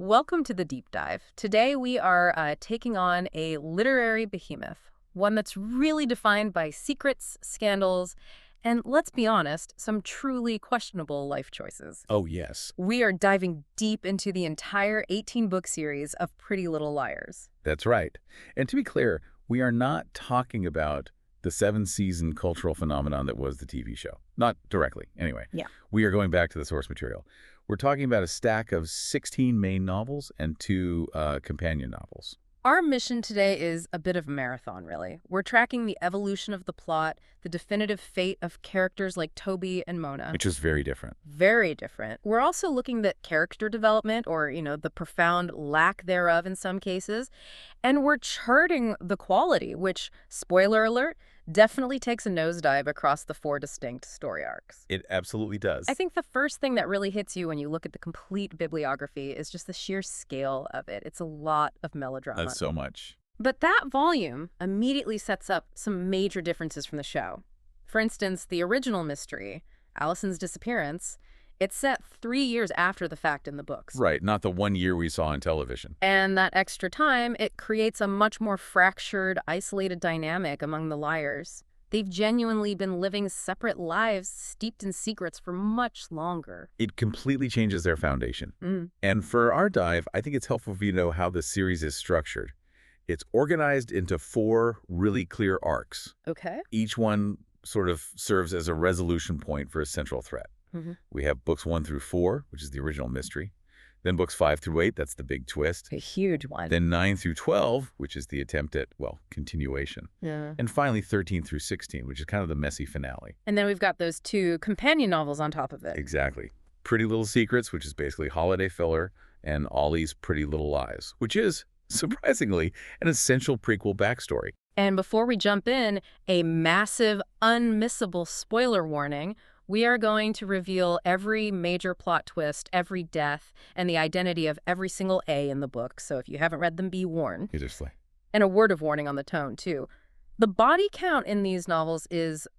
Welcome to the deep dive. Today we are taking on a literary behemoth, one that's really defined by secrets, scandals, and let's be honest, some truly questionable life choices. Oh, yes, We are diving deep into the entire 18-book series of Pretty Little Liars. that's right. And to be clear, we are not talking about the seven-season cultural phenomenon that was the TV show. Not directly, anyway. Yeah. We are going back to the source material. We're talking about a stack of 16 main novels and two companion novels. Our mission today is a bit of a marathon, really. We're tracking the evolution of the plot, the definitive fate of characters like Toby and Mona. Which is very different. Very different. We're also looking at character development or, the profound lack thereof in some cases. And we're charting the quality, which, spoiler alert, definitely takes a nosedive across the four distinct story arcs. It absolutely does. I think the first thing that really hits you when you look at the complete bibliography is just the sheer scale of it. It's a lot of melodrama. That's so much. But that volume immediately sets up some major differences from the show. For instance, the original mystery, Alison's disappearance, it's set 3 years after the fact in the books. Right, not the 1 year we saw on television. And that extra time, it creates a much more fractured, isolated dynamic among the liars. They've genuinely been living separate lives steeped in secrets for much longer. It completely changes their foundation. And for our dive, I think it's helpful for you to know how the series is structured. It's organized into 4 really clear arcs. Okay. Each one sort of serves as a resolution point for a central threat. We have books 1 through 4, which is the original mystery. Then books 5 through 8, that's the big twist. A huge one. Then 9 through 12, which is the attempt at, continuation. Yeah. And finally 13 through 16, which is kind of the messy finale. And then we've got those 2 companion novels on top of it. Exactly. Pretty Little Secrets, which is basically holiday filler, and Ollie's Pretty Little Lies, which is, surprisingly, an essential prequel backstory. And before we jump in, a massive, unmissable spoiler warning. We are going to reveal every major plot twist, every death, and the identity of every single A in the book. So if you haven't read them, be warned. Seriously. And a word of warning on the tone, too. The body count in these novels is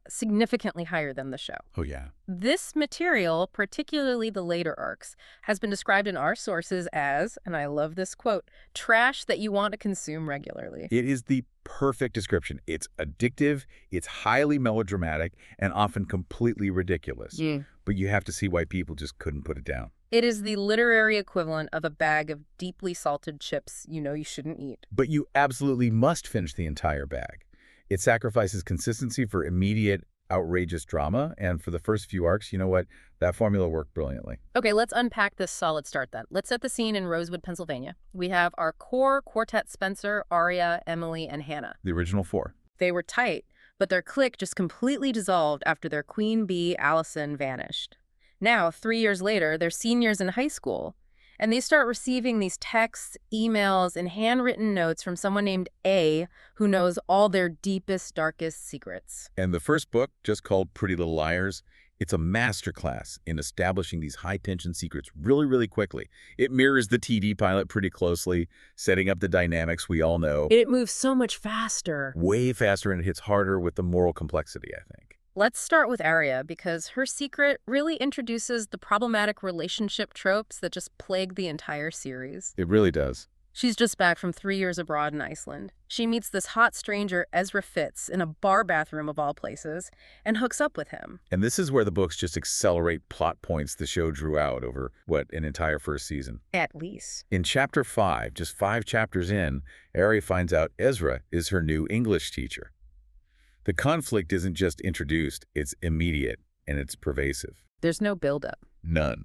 significantly higher than the show. Oh, yeah. This material, particularly the later arcs, has been described in our sources as, and I love this quote, trash that you want to consume regularly. It is the perfect description. It's addictive, it's highly melodramatic, and often completely ridiculous. But you have to see why people just couldn't put it down. It is the literary equivalent of a bag of deeply salted chips you know you shouldn't eat. But you absolutely must finish the entire bag. It sacrifices consistency for immediate, outrageous drama, and for the first few arcs, you know what? That formula worked brilliantly. Okay, let's unpack this solid start then. Let's set the scene in Rosewood, Pennsylvania. We have our core quartet: Spencer, Aria, Emily, and Hanna. The original 4. They were tight, but their clique just completely dissolved after their queen bee, Alison, vanished. Now, 3 years later, they're seniors in high school, and they start receiving these texts, emails, and handwritten notes from someone named A, who knows all their deepest, darkest secrets. And the first book, just called Pretty Little Liars, it's a masterclass in establishing these high-tension secrets really, really quickly. It mirrors the TD pilot pretty closely, setting up the dynamics we all know. It moves so much faster. Way faster, and it hits harder with the moral complexity, I think. Let's start with Aria, because her secret really introduces the problematic relationship tropes that just plague the entire series. It really does. She's just back from 3 years abroad in Iceland. She meets this hot stranger, Ezra Fitz, in a bar bathroom of all places, and hooks up with him. And this is where the books just accelerate plot points the show drew out over, an entire first season. At least. In Chapter 5, just 5 chapters in, Aria finds out Ezra is her new English teacher. The conflict isn't just introduced, it's immediate, and it's pervasive. There's no buildup. None.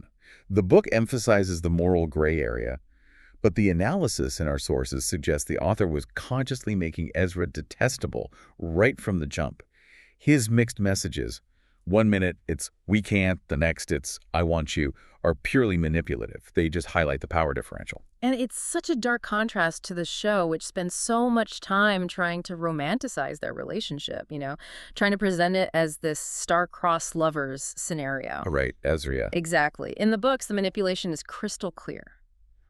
The book emphasizes the moral gray area, but the analysis in our sources suggests the author was consciously making Ezra detestable right from the jump. His mixed messages, 1 minute it's "we can't," the next it's "I want you," are purely manipulative. They just highlight the power differential. And it's such a dark contrast to the show, which spends so much time trying to romanticize their relationship, trying to present it as this star-crossed lovers scenario. All right, Ezra. Exactly. In the books, the manipulation is crystal clear.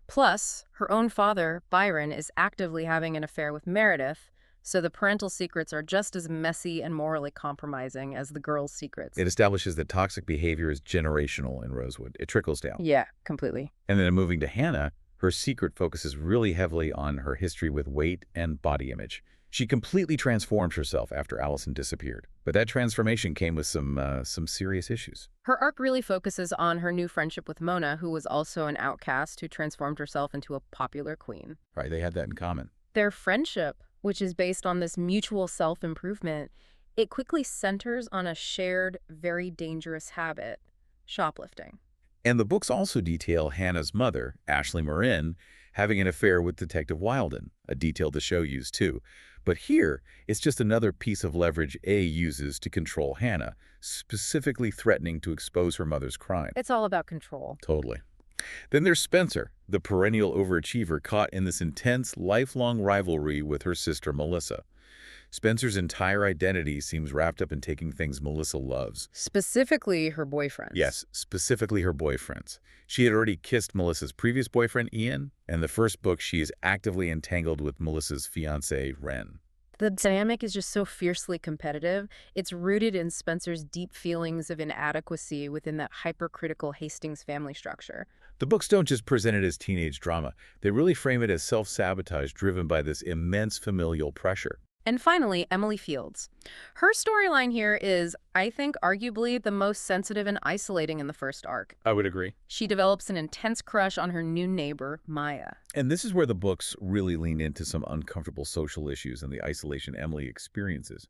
Plus, her own father, Byron, is actively having an affair with Meredith, So the parental secrets are just as messy and morally compromising as the girls' secrets. It establishes that toxic behavior is generational in Rosewood. It trickles down. Yeah, completely. And then moving to Hanna, her secret focuses really heavily on her history with weight and body image. She completely transformed herself after Alison disappeared. But that transformation came with some serious issues. Her arc really focuses on her new friendship with Mona, who was also an outcast who transformed herself into a popular queen. Right, they had that in common. Their friendship, which is based on this mutual self-improvement, it quickly centers on a shared, very dangerous habit, shoplifting. And the books also detail Hannah's mother, Ashley Marin, having an affair with Detective Wilden, a detail the show used too. But here, it's just another piece of leverage A uses to control Hanna, specifically threatening to expose her mother's crime. It's all about control. Totally. Then there's Spencer, the perennial overachiever caught in this intense, lifelong rivalry with her sister Melissa. Spencer's entire identity seems wrapped up in taking things Melissa loves. Specifically, her boyfriends. Yes, specifically her boyfriends. She had already kissed Melissa's previous boyfriend, Ian, and the first book she is actively entangled with Melissa's fiancé, Ren. The dynamic is just so fiercely competitive. It's rooted in Spencer's deep feelings of inadequacy within that hypercritical Hastings family structure. The books don't just present it as teenage drama. They really frame it as self-sabotage driven by this immense familial pressure. And finally, Emily Fields. Her storyline here is, I think, arguably the most sensitive and isolating in the first arc. I would agree. She develops an intense crush on her new neighbor, Maya. And this is where the books really lean into some uncomfortable social issues and the isolation Emily experiences.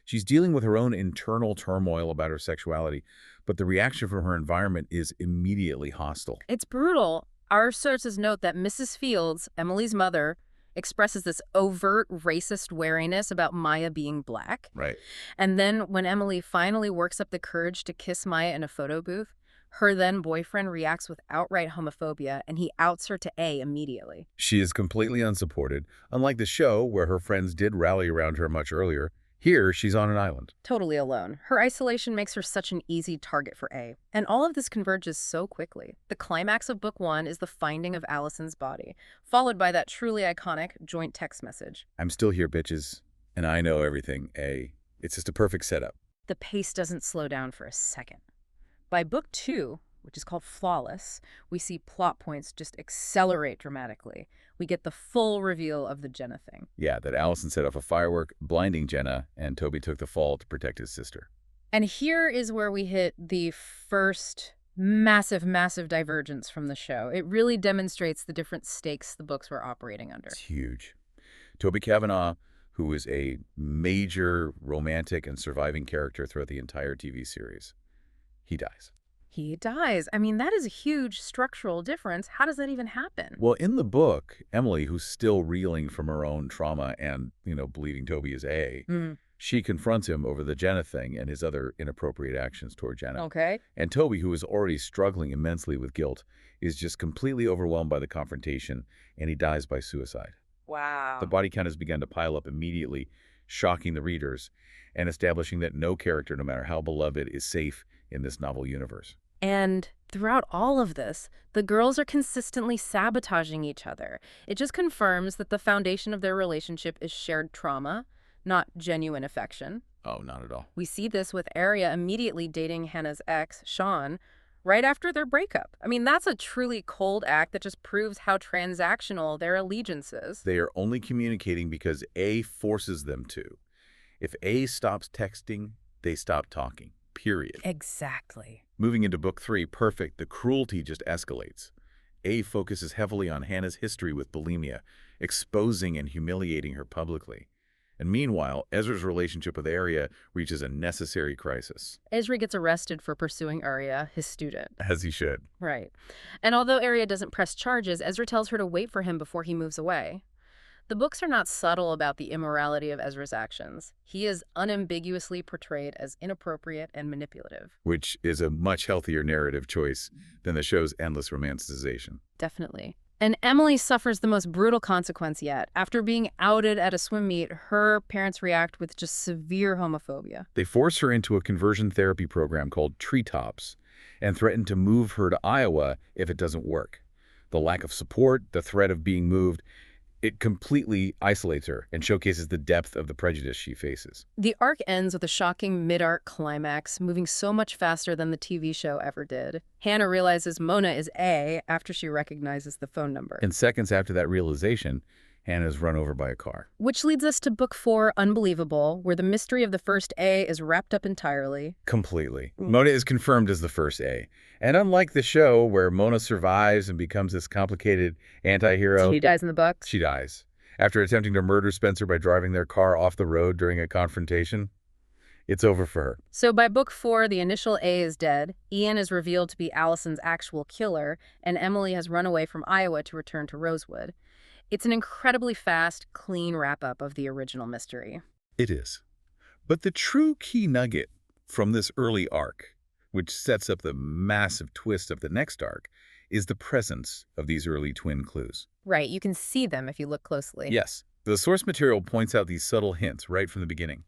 She's dealing with her own internal turmoil about her sexuality, but the reaction from her environment is immediately hostile. It's brutal. Our sources note that Mrs. Fields, Emily's mother, expresses this overt racist wariness about Maya being black. Right. And then when Emily finally works up the courage to kiss Maya in a photo booth, her then boyfriend reacts with outright homophobia and he outs her to A immediately. She is completely unsupported. Unlike the show, where her friends did rally around her much earlier, here she's on an island. Totally alone. Her isolation makes her such an easy target for A. And all of this converges so quickly. The climax of book 1 is the finding of Alison's body, followed by that truly iconic joint text message. I'm still here, bitches, and I know everything, A. It's just a perfect setup. The pace doesn't slow down for a second. By book 2, which is called Flawless, we see plot points just accelerate dramatically. We get the full reveal of the Jenna thing. Yeah, that Alison set off a firework, blinding Jenna, and Toby took the fall to protect his sister. And here is where we hit the first massive, massive divergence from the show. It really demonstrates the different stakes the books were operating under. It's huge. Toby Kavanaugh, who is a major romantic and surviving character throughout the entire TV series, he dies. He dies. I mean, that is a huge structural difference. How does that even happen? Well, in the book, Emily, who's still reeling from her own trauma and, believing Toby is A, she confronts him over the Jenna thing and his other inappropriate actions toward Jenna. Okay. And Toby, who is already struggling immensely with guilt, is just completely overwhelmed by the confrontation, and he dies by suicide. Wow. The body count has begun to pile up immediately, shocking the readers and establishing that no character, no matter how beloved, is safe in this novel universe. And throughout all of this, the girls are consistently sabotaging each other. It just confirms that the foundation of their relationship is shared trauma, not genuine affection. Oh, not at all. We see this with Aria immediately dating Hannah's ex, Sean, right after their breakup. I mean, that's a truly cold act that just proves how transactional their allegiance is. They are only communicating because A forces them to. If A stops texting, they stop talking. Period. Exactly. Moving into book 3, Perfect, the cruelty just escalates. A focuses heavily on Hannah's history with bulimia, exposing and humiliating her publicly. And meanwhile, Ezra's relationship with Aria reaches a necessary crisis. Ezra gets arrested for pursuing Aria, his student. As he should. Right. And although Aria doesn't press charges, Ezra tells her to wait for him before he moves away. The books are not subtle about the immorality of Ezra's actions. He is unambiguously portrayed as inappropriate and manipulative. Which is a much healthier narrative choice than the show's endless romanticization. Definitely. And Emily suffers the most brutal consequence yet. After being outed at a swim meet, her parents react with just severe homophobia. They force her into a conversion therapy program called Treetops and threaten to move her to Iowa if it doesn't work. The lack of support, the threat of being moved, It completely isolates her and showcases the depth of the prejudice she faces. The arc ends with a shocking mid-arc climax, moving so much faster than the TV show ever did. Hanna realizes Mona is A after she recognizes the phone number. And seconds after that realization, Hannah is run over by a car. Which leads us to Book 4, Unbelievable, where the mystery of the first A is wrapped up entirely. Completely. Mona is confirmed as the first A. And unlike the show, where Mona survives and becomes this complicated anti-hero, She dies in the books. she dies. After attempting to murder Spencer by driving their car off the road during a confrontation, it's over for her. So by Book 4, the initial A is dead, Ian is revealed to be Alison's actual killer, and Emily has run away from Iowa to return to Rosewood. It's an incredibly fast, clean wrap-up of the original mystery. It is. But the true key nugget from this early arc, which sets up the massive twist of the next arc, is the presence of these early twin clues. Right, you can see them if you look closely. Yes, the source material points out these subtle hints right from the beginning.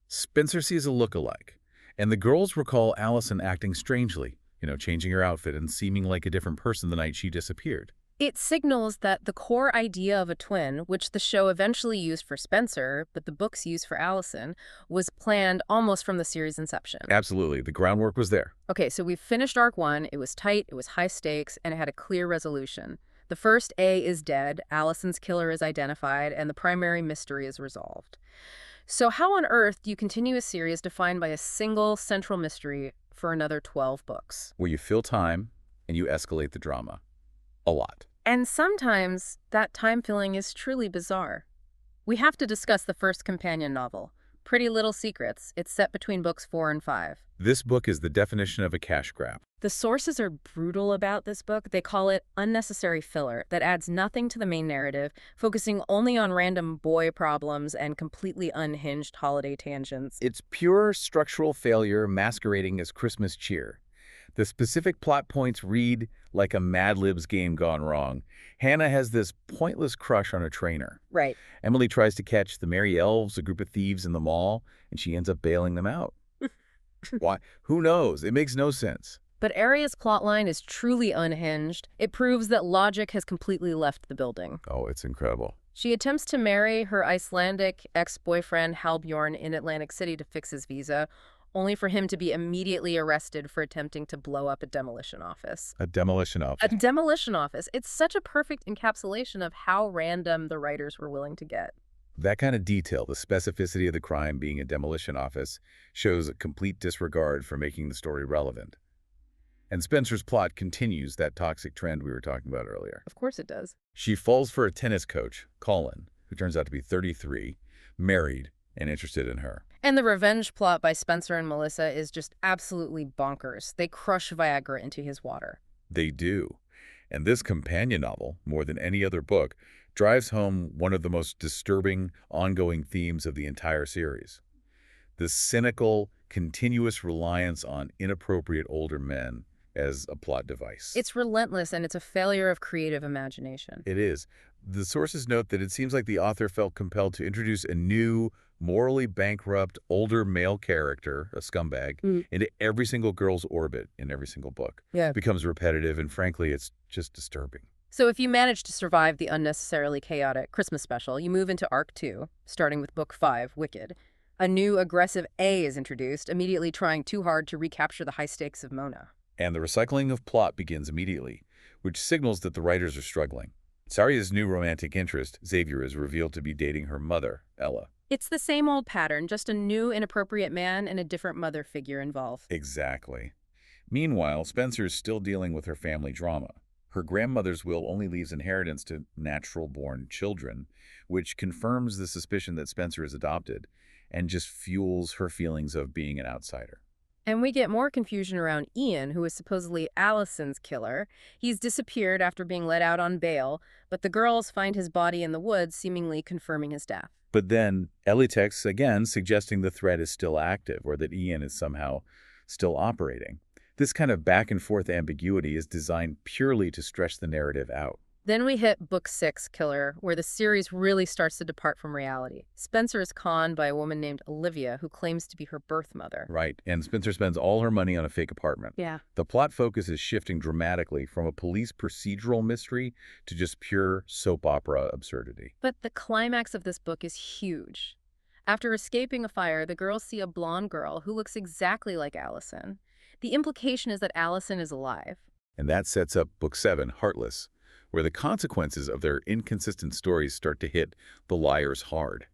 Spencer sees a look-alike, and the girls recall Alison acting strangely, changing her outfit and seeming like a different person the night she disappeared. It signals that the core idea of a twin, which the show eventually used for Spencer, but the books used for Alison, was planned almost from the series' inception. Absolutely. The groundwork was there. Okay, so we've finished Arc 1. It was tight, it was high stakes, and it had a clear resolution. The first A is dead, Alison's killer is identified, and the primary mystery is resolved. So how on earth do you continue a series defined by a single central mystery for another 12 books? Where you fill time and you escalate the drama. A lot. And sometimes that time filling is truly bizarre. We have to discuss the first companion novel, Pretty Little Secrets. It's set between books 4 and 5. This book is the definition of a cash grab. The sources are brutal about this book. They call it unnecessary filler that adds nothing to the main narrative, focusing only on random boy problems and completely unhinged holiday tangents. It's pure structural failure masquerading as Christmas cheer. The specific plot points read like a Mad Libs game gone wrong. Hanna has this pointless crush on a trainer. Right. Emily tries to catch the Merry Elves, a group of thieves in the mall, and she ends up bailing them out. Why? Who knows? It makes no sense. But Aria's plotline is truly unhinged. It proves that logic has completely left the building. Oh, it's incredible. She attempts to marry her Icelandic ex-boyfriend Halbjorn in Atlantic City to fix his visa, only for him to be immediately arrested for attempting to blow up a demolition office. A demolition office. A demolition office. It's such a perfect encapsulation of how random the writers were willing to get. That kind of detail, the specificity of the crime being a demolition office, shows a complete disregard for making the story relevant. And Spencer's plot continues that toxic trend we were talking about earlier. Of course it does. She falls for a tennis coach, Colin, who turns out to be 33, married, and interested in her. And the revenge plot by Spencer and Melissa is just absolutely bonkers. They crush Viagra into his water. They do. And this companion novel, more than any other book, drives home one of the most disturbing, ongoing themes of the entire series. The cynical, continuous reliance on inappropriate older men as a plot device. It's relentless, and it's a failure of creative imagination. It is. The sources note that it seems like the author felt compelled to introduce a new, morally bankrupt, older male character, a scumbag, into every single girl's orbit in every single book. Yeah. It becomes repetitive, and frankly, it's just disturbing. So if you manage to survive the unnecessarily chaotic Christmas special, you move into Arc 2, starting with Book 5, Wicked. A new aggressive A is introduced, immediately trying too hard to recapture the high stakes of Mona. And the recycling of plot begins immediately, which signals that the writers are struggling. Saria's new romantic interest, Xavier, is revealed to be dating her mother, Ella. It's the same old pattern, just a new inappropriate man and a different mother figure involved. Exactly. Meanwhile, Spencer's still dealing with her family drama. Her grandmother's will only leaves inheritance to natural-born children, which confirms the suspicion that Spencer is adopted and just fuels her feelings of being an outsider. And we get more confusion around Ian, who is supposedly Alison's killer. He's disappeared after being let out on bail, but the girls find his body in the woods, seemingly confirming his death. But then Ellie texts again, suggesting the threat is still active or that Ian is somehow still operating. This kind of back-and-forth ambiguity is designed purely to stretch the narrative out. Then we hit Book 6, Killer, where the series really starts to depart from reality. Spencer is conned by a woman named Olivia who claims to be her birth mother. Right, and Spencer spends all her money on a fake apartment. Yeah. The plot focus is shifting dramatically from a police procedural mystery to just pure soap opera absurdity. But the climax of this book is huge. After escaping a fire, the girls see a blonde girl who looks exactly like Alison. The implication is that Alison is alive. And that sets up Book 7, Heartless, where the consequences of their inconsistent stories start to hit the liars hard.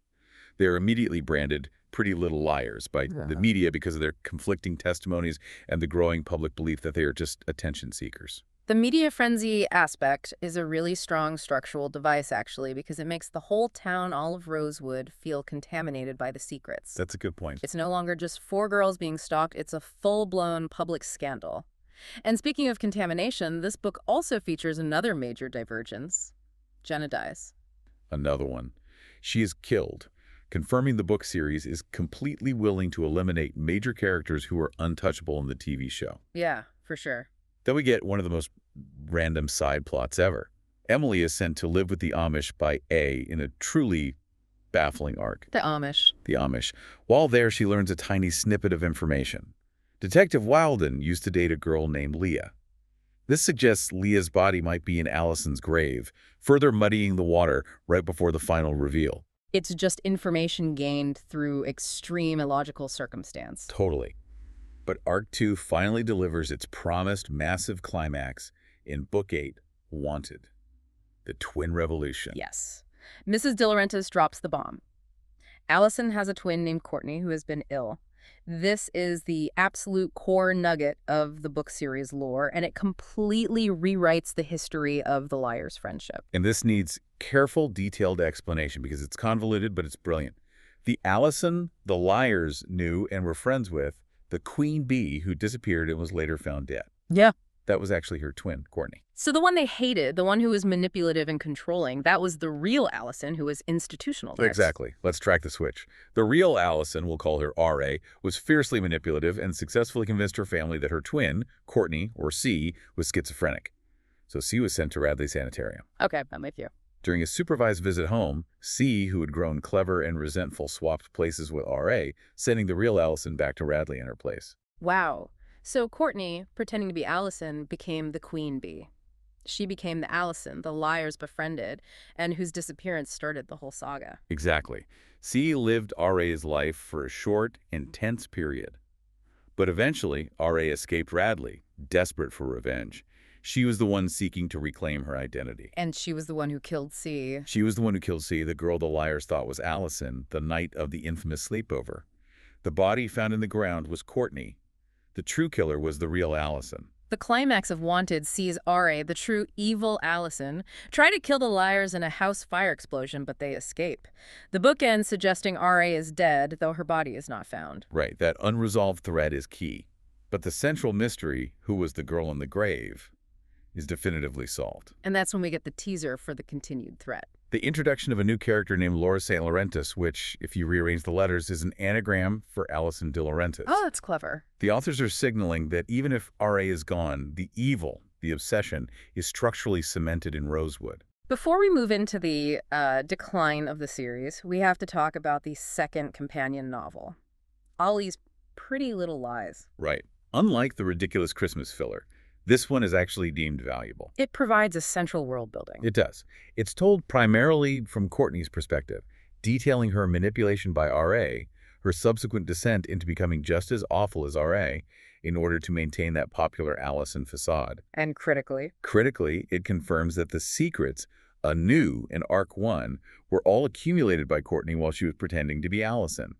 They're immediately branded Pretty Little Liars by the media because of their conflicting testimonies and the growing public belief that they are just attention seekers. The media frenzy aspect is a really strong structural device, actually, because it makes the whole town, all of Rosewood, feel contaminated by the secrets. That's a good point. It's no longer just 4 girls being stalked, it's a full-blown public scandal. And speaking of contamination, this book also features another major divergence. Jenna dies. Another one. She is killed, confirming the book series is completely willing to eliminate major characters who are untouchable in the TV show. Yeah, for sure. Then we get one of the most random side plots ever. Emily is sent to live with the Amish by A in a truly baffling arc. The Amish. The Amish. While there, she learns a tiny snippet of information. Detective Wilden used to date a girl named Leah. This suggests Leah's body might be in Alison's grave, further muddying the water right before the final reveal. It's just information gained through extreme illogical circumstance. Totally. But Arc 2 finally delivers its promised massive climax in Book 8, Wanted. The Twin Revolution. Yes. Mrs. De Laurentiis drops the bomb. Alison has a twin named Courtney who has been ill. This is the absolute core nugget of the book series lore, and it completely rewrites the history of the liars' friendship. And this needs careful, detailed explanation because it's convoluted, but it's brilliant. The Alison the liars knew and were friends with the queen bee who disappeared and was later found dead. Yeah. That was actually her twin, Courtney. So the one they hated, the one who was manipulative and controlling, that was the real Alison who was institutionalized. Exactly. Let's track the switch. The real Alison, we'll call her Aria, was fiercely manipulative and successfully convinced her family that her twin, Courtney, or C, was schizophrenic. So C was sent to Radley Sanitarium. Okay, I'm with you. During a supervised visit home, C, who had grown clever and resentful, swapped places with Aria, sending the real Alison back to Radley in her place. Wow. So Courtney, pretending to be Alison, became the queen bee. She became the Alison the liars befriended, and whose disappearance started the whole saga. Exactly. C lived Aria's life for a short, intense period. But eventually, Aria escaped Radley, desperate for revenge. She was the one seeking to reclaim her identity. And she was the one who killed C. She was the one who killed C, the girl the liars thought was Alison, the night of the infamous sleepover. The body found in the ground was Courtney. The true killer was the real Alison. The climax of Wanted sees Aria, the true evil Alison, try to kill the liars in a house fire explosion, but they escape. The book ends suggesting Aria is dead, though her body is not found. Right, that unresolved thread is key. But the central mystery, who was the girl in the grave, is definitively solved. And that's when we get the teaser for the continued threat. The introduction of a new character named Laura St. Laurentiis, which, if you rearrange the letters, is an anagram for Alison De Laurentiis. Oh, that's clever. The authors are signaling that even if Aria is gone, the evil, the obsession, is structurally cemented in Rosewood. Before we move into the decline of the series, we have to talk about the second companion novel, Ollie's Pretty Little Lies. Right. Unlike the ridiculous Christmas filler, this one is actually deemed valuable. It provides a central world building. It does. It's told primarily from Courtney's perspective, detailing her manipulation by R.A., her subsequent descent into becoming just as awful as R.A., in order to maintain that popular Alison facade. And critically, it confirms that the secrets anew in Arc 1 were all accumulated by Courtney while she was pretending to be Alison.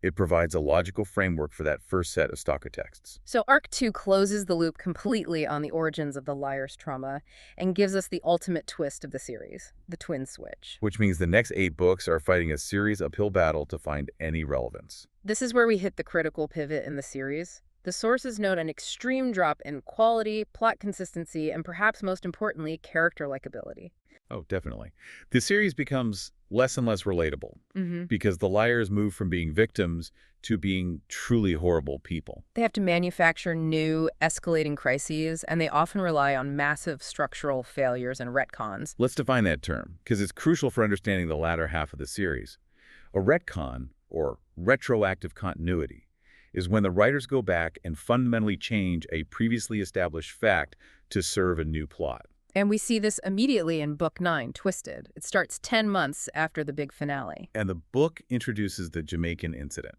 It provides a logical framework for that first set of stalker texts. So Arc 2 closes the loop completely on the origins of the liar's trauma and gives us the ultimate twist of the series, the twin switch. Which means the next 8 books are fighting a serious uphill battle to find any relevance. This is where we hit the critical pivot in the series. The sources note an extreme drop in quality, plot consistency, and perhaps most importantly, character likability. Oh, definitely. The series becomes less and less relatable Hmm. because the liars move from being victims to being truly horrible people. They have to manufacture new, escalating crises, and they often rely on massive structural failures and retcons. Let's define that term, because it's crucial for understanding the latter half of the series. A retcon, or retroactive continuity, is when the writers go back and fundamentally change a previously established fact to serve a new plot. And we see this immediately in Book 9, Twisted. It starts 10 months after the big finale. And the book introduces the Jamaican incident.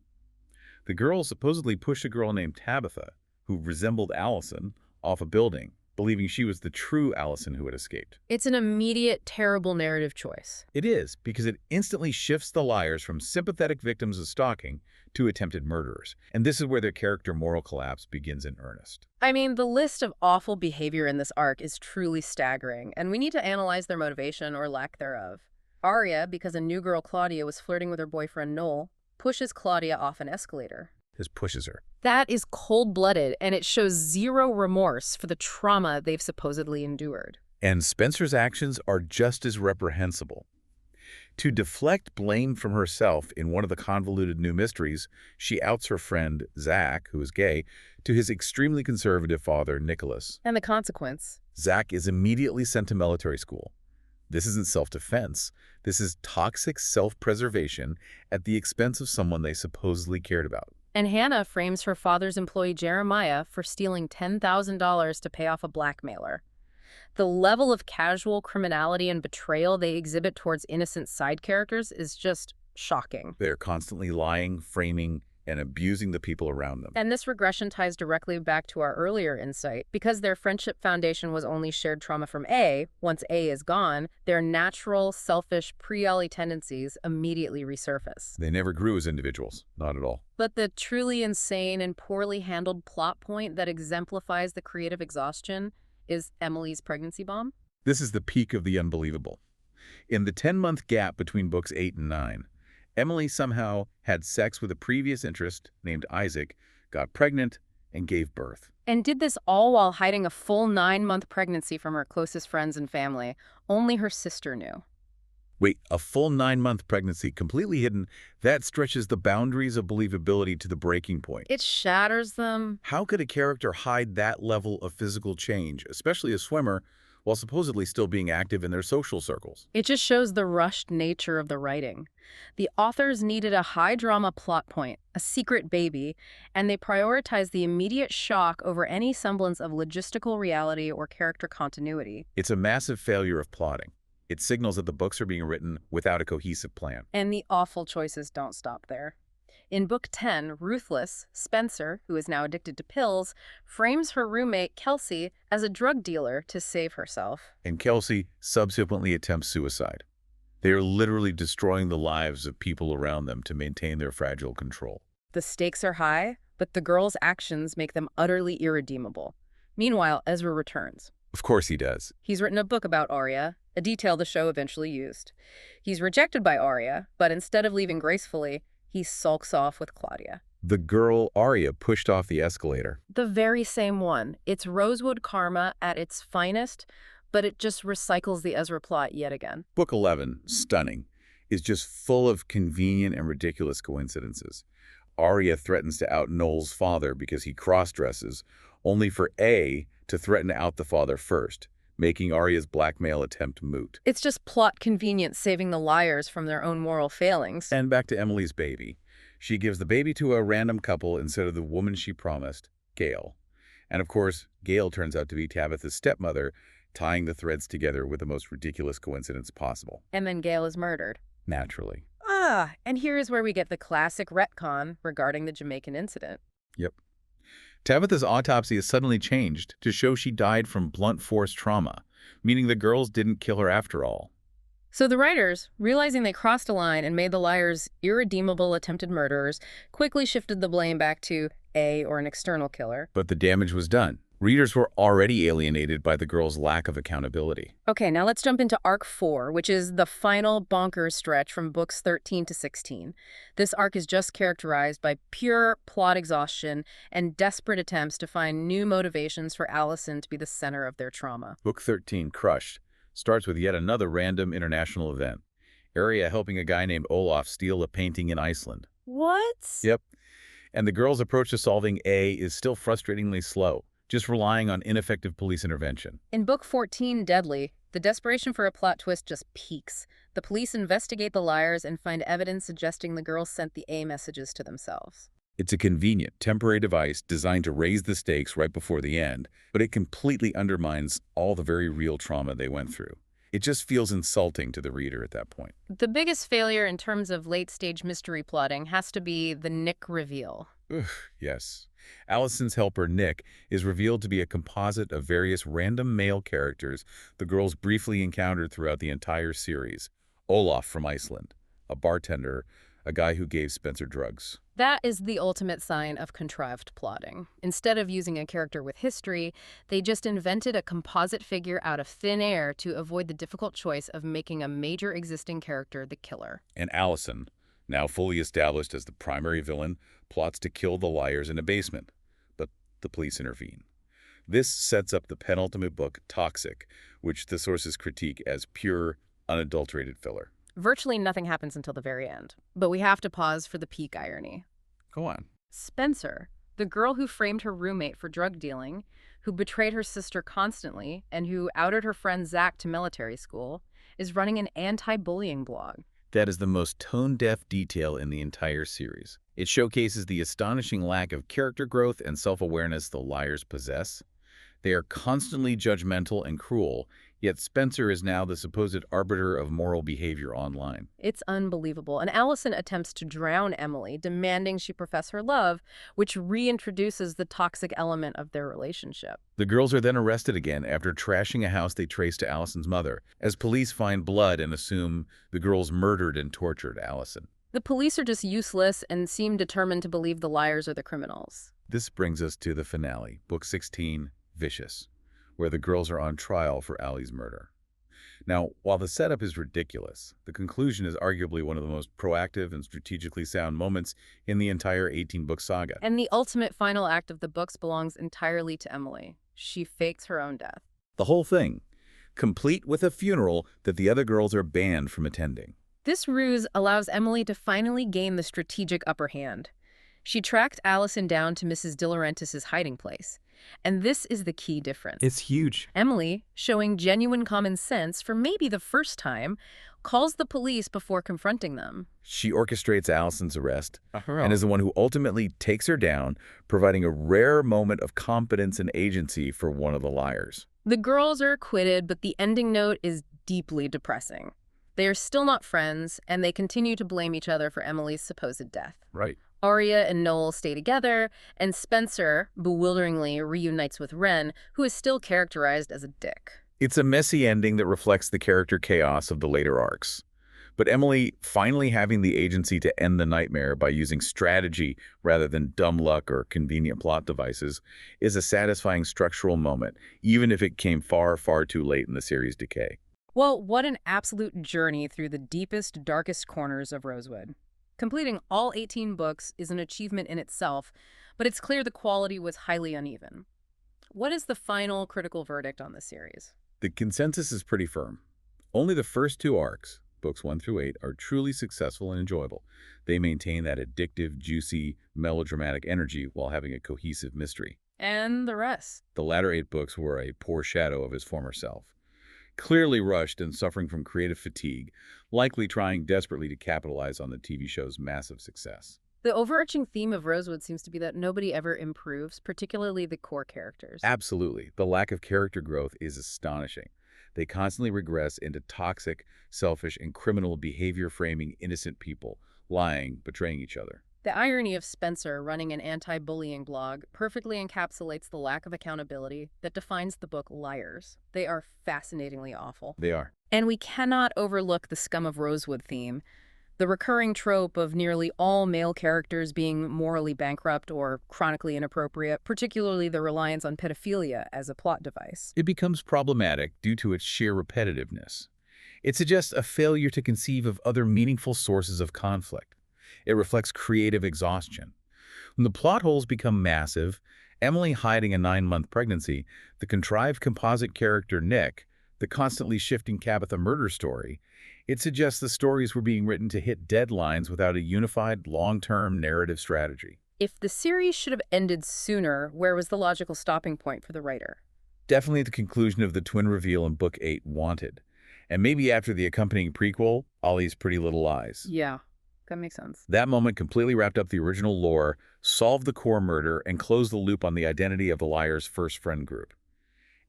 The girls supposedly pushed a girl named Tabitha, who resembled Alison, off a building, believing she was the true Alison who had escaped. It's an immediate, terrible narrative choice. It is, because it instantly shifts the liars from sympathetic victims of stalking to attempted murderers. And this is where their character moral collapse begins in earnest. I mean, the list of awful behavior in this arc is truly staggering, and we need to analyze their motivation or lack thereof. Aria, because a new girl Claudia was flirting with her boyfriend Noel, pushes Claudia off an escalator. This pushes her. That is cold-blooded, and it shows zero remorse for the trauma they've supposedly endured. And Spencer's actions are just as reprehensible. To deflect blame from herself in one of the convoluted new mysteries, she outs her friend, Zach, who is gay, to his extremely conservative father, Nicholas. And the consequence? Zach is immediately sent to military school. This isn't self-defense. This is toxic self-preservation at the expense of someone they supposedly cared about. And Hanna frames her father's employee Jeremiah for stealing $10,000 to pay off a blackmailer. The level of casual criminality and betrayal they exhibit towards innocent side characters is just shocking. They're constantly lying, framing, and abusing the people around them. And this regression ties directly back to our earlier insight. Because their friendship foundation was only shared trauma from A, once A is gone, their natural, selfish, pre-Ollie tendencies immediately resurface. They never grew as individuals, not at all. But the truly insane and poorly handled plot point that exemplifies the creative exhaustion is Emily's pregnancy bomb. This is the peak of the unbelievable. In the 10-month gap between books 8 and 9, Emily somehow had sex with a previous interest named Isaac, got pregnant, and gave birth. And did this all while hiding a full 9-month pregnancy from her closest friends and family. Only her sister knew. Wait, a full 9-month pregnancy, completely hidden, that stretches the boundaries of believability to the breaking point. It shatters them. How could a character hide that level of physical change, especially a swimmer, while supposedly still being active in their social circles? It just shows the rushed nature of the writing. The authors needed a high-drama plot point, a secret baby, and they prioritized the immediate shock over any semblance of logistical reality or character continuity. It's a massive failure of plotting. It signals that the books are being written without a cohesive plan. And the awful choices don't stop there. In Book 10, Ruthless, Spencer, who is now addicted to pills, frames her roommate, Kelsey, as a drug dealer to save herself. And Kelsey subsequently attempts suicide. They are literally destroying the lives of people around them to maintain their fragile control. The stakes are high, but the girl's actions make them utterly irredeemable. Meanwhile, Ezra returns. Of course he does. He's written a book about Aria, a detail the show eventually used. He's rejected by Aria, but instead of leaving gracefully, he sulks off with Claudia. The girl Aria pushed off the escalator. The very same one. It's Rosewood karma at its finest, but it just recycles the Ezra plot yet again. Book 11, stunning, is just full of convenient and ridiculous coincidences. Aria threatens to out Noel's father because he cross-dresses, only for A to threaten to out the father first, making Aria's blackmail attempt moot. It's just plot convenience saving the liars from their own moral failings. And back to Emily's baby. She gives the baby to a random couple instead of the woman she promised, Gail. And of course, Gail turns out to be Tabitha's stepmother, tying the threads together with the most ridiculous coincidence possible. And then Gail is murdered. Naturally. And here is where we get the classic retcon regarding the Jamaican incident. Yep. Tabitha's autopsy is suddenly changed to show she died from blunt force trauma, meaning the girls didn't kill her after all. So the writers, realizing they crossed a line and made the liars irredeemable attempted murderers, quickly shifted the blame back to A or an external killer. But the damage was done. Readers were already alienated by the girl's lack of accountability. Okay, now let's jump into Arc 4, which is the final bonkers stretch from books 13 to 16. This arc is just characterized by pure plot exhaustion and desperate attempts to find new motivations for Alison to be the center of their trauma. Book 13, Crushed, starts with yet another random international event. Aria helping a guy named Olaf steal a painting in Iceland. What? Yep. And the girl's approach to solving A is still frustratingly slow, just relying on ineffective police intervention. In book 14, Deadly, the desperation for a plot twist just peaks. The police investigate the liars and find evidence suggesting the girls sent the A messages to themselves. It's a convenient, temporary device designed to raise the stakes right before the end, but it completely undermines all the very real trauma they went through. It just feels insulting to the reader at that point. The biggest failure in terms of late-stage mystery plotting has to be the Nick reveal. Ugh, yes. Alison's helper, Nick, is revealed to be a composite of various random male characters the girls briefly encountered throughout the entire series. Olaf from Iceland, a bartender, a guy who gave Spencer drugs. That is the ultimate sign of contrived plotting. Instead of using a character with history, they just invented a composite figure out of thin air to avoid the difficult choice of making a major existing character the killer. And Alison, now fully established as the primary villain, plots to kill the liars in a basement. But the police intervene. This sets up the penultimate book, Toxic, which the sources critique as pure, unadulterated filler. Virtually nothing happens until the very end. But we have to pause for the peak irony. Go on. Spencer, the girl who framed her roommate for drug dealing, who betrayed her sister constantly, and who outed her friend Zach to military school, is running an anti-bullying blog. That is the most tone-deaf detail in the entire series. It showcases the astonishing lack of character growth and self-awareness the liars possess. They are constantly judgmental and cruel, yet Spencer is now the supposed arbiter of moral behavior online. It's unbelievable. And Alison attempts to drown Emily, demanding she profess her love, which reintroduces the toxic element of their relationship. The girls are then arrested again after trashing a house they traced to Alison's mother, as police find blood and assume the girls murdered and tortured Alison. The police are just useless and seem determined to believe the liars are the criminals. This brings us to the finale, Book 16, Vicious, where the girls are on trial for Allie's murder. Now, while the setup is ridiculous, the conclusion is arguably one of the most proactive and strategically sound moments in the entire 18-book saga. And the ultimate final act of the books belongs entirely to Emily. She fakes her own death. The whole thing, complete with a funeral that the other girls are banned from attending. This ruse allows Emily to finally gain the strategic upper hand. She tracked Alison down to Mrs. De Laurentiis' hiding place. And this is the key difference. It's huge. Emily, showing genuine common sense for maybe the first time, calls the police before confronting them. She orchestrates Alison's arrest and is the one who ultimately takes her down, providing a rare moment of competence and agency for one of the liars. The girls are acquitted, but the ending note is deeply depressing. They are still not friends, and they continue to blame each other for Emily's supposed death. Right. Aria and Noel stay together, and Spencer bewilderingly reunites with Wren, who is still characterized as a dick. It's a messy ending that reflects the character chaos of the later arcs. But Emily finally having the agency to end the nightmare by using strategy rather than dumb luck or convenient plot devices is a satisfying structural moment, even if it came far, far too late in the series' decay. Well, what an absolute journey through the deepest, darkest corners of Rosewood. Completing all 18 books is an achievement in itself, but it's clear the quality was highly uneven. What is the final critical verdict on this series? The consensus is pretty firm. Only the first two arcs, books 1 through 8, are truly successful and enjoyable. They maintain that addictive, juicy, melodramatic energy while having a cohesive mystery. And the rest? The latter 8 books were a poor shadow of his former self. Clearly rushed and suffering from creative fatigue, likely trying desperately to capitalize on the TV show's massive success. The overarching theme of Rosewood seems to be that nobody ever improves, particularly the core characters. Absolutely. The lack of character growth is astonishing. They constantly regress into toxic, selfish, and criminal behavior framing innocent people, lying, betraying each other. The irony of Spencer running an anti-bullying blog perfectly encapsulates the lack of accountability that defines the book Liars. They are fascinatingly awful. They are. And we cannot overlook the scum of Rosewood theme. The recurring trope of nearly all male characters being morally bankrupt or chronically inappropriate, particularly the reliance on pedophilia as a plot device. It becomes problematic due to its sheer repetitiveness. It suggests a failure to conceive of other meaningful sources of conflict. It reflects creative exhaustion. When the plot holes become massive, Emily hiding a 9-month pregnancy, the contrived composite character Nick, the constantly shifting Tabitha murder story, it suggests the stories were being written to hit deadlines without a unified, long-term narrative strategy. If the series should have ended sooner, where was the logical stopping point for the writer? Definitely the conclusion of the twin reveal in Book 8, Wanted. And maybe after the accompanying prequel, Ollie's Pretty Little Lies. Yeah, that makes sense. That moment completely wrapped up the original lore, solved the core murder, and closed the loop on the identity of the liar's first friend group.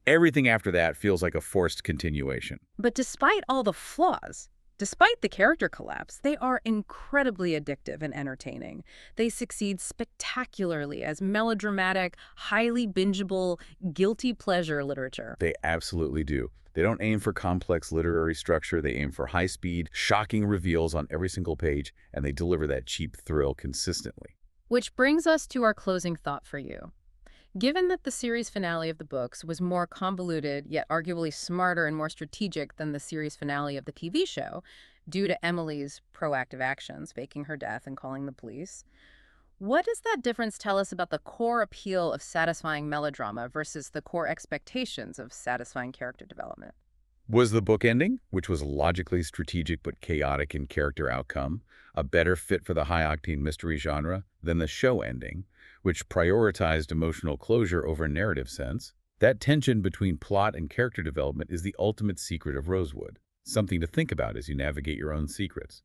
Everything after that feels like a forced continuation. But despite all the flaws, despite the character collapse, they are incredibly addictive and entertaining. They succeed spectacularly as melodramatic, highly bingeable, guilty pleasure literature. They absolutely do. They don't aim for complex literary structure. They aim for high-speed, shocking reveals on every single page, and they deliver that cheap thrill consistently. Which brings us to our closing thought for you. Given that the series finale of the books was more convoluted, yet arguably smarter and more strategic than the series finale of the TV show, due to Emily's proactive actions, faking her death and calling the police, what does that difference tell us about the core appeal of satisfying melodrama versus the core expectations of satisfying character development? Was the book ending, which was logically strategic but chaotic in character outcome, a better fit for the high-octane mystery genre than the show ending, which prioritized emotional closure over narrative sense? That tension between plot and character development is the ultimate secret of Rosewood, something to think about as you navigate your own secrets.